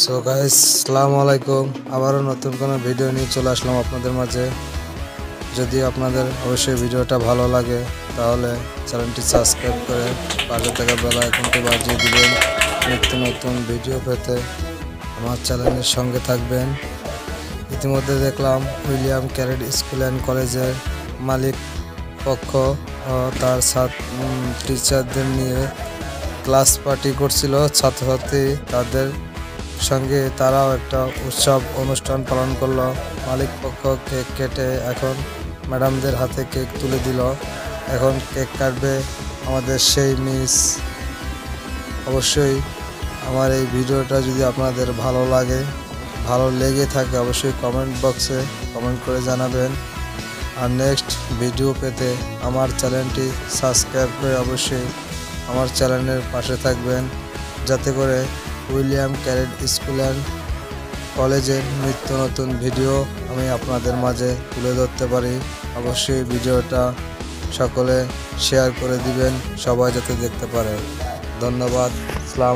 So guys, আসসালামু আলাইকুম। আবারও নতুন কোনো ভিডিও নিয়ে চলে আসলাম আপনাদের মাঝে। যদি আপনাদের অবশ্যই ভিডিওটা ভালো লাগে তাহলে চ্যানেলটি সাবস্ক্রাইব করে পাশে থাকা বেল আইকনটি বাজিয়ে দিবেন। নিত্য নতুন ভিডিও পেতে আমার চ্যানেলের সঙ্গে থাকবেন। ইতিমধ্যে দেখলাম উইলিয়াম ক্যারেট স্কুল অ্যান্ড কলেজের মালিক পক্ষ ও তার টিচারদের নিয়ে ক্লাস পার্টি করছিল। ছাত্রছাত্রী তাদের সঙ্গে তারাও একটা উৎসব অনুষ্ঠান পালন করলো। মালিক পক্ষ কেক কেটে এখন ম্যাডামদের হাতে কেক তুলে দিল। এখন কেক কাটবে আমাদের সেই মিস। অবশ্যই আমার এই ভিডিওটা যদি আপনাদের ভালো লেগে থাকে অবশ্যই কমেন্ট বক্সে কমেন্ট করে জানাবেন। আর নেক্সট ভিডিও পেতে আমার চ্যানেলটি সাবস্ক্রাইব করে অবশ্যই আমার চ্যানেলের পাশে থাকবেন, যাতে করে উইলিয়াম ক্যারেট স্কুল অ্যান্ড কলেজের নিত্য নতুন ভিডিও আমি আপনাদের মাঝে তুলে ধরতে পারি। অবশ্যই ভিডিওটা সকলে শেয়ার করে দিবেন, সবাই যাতে দেখতে পারে। ধন্যবাদ। আসসালামু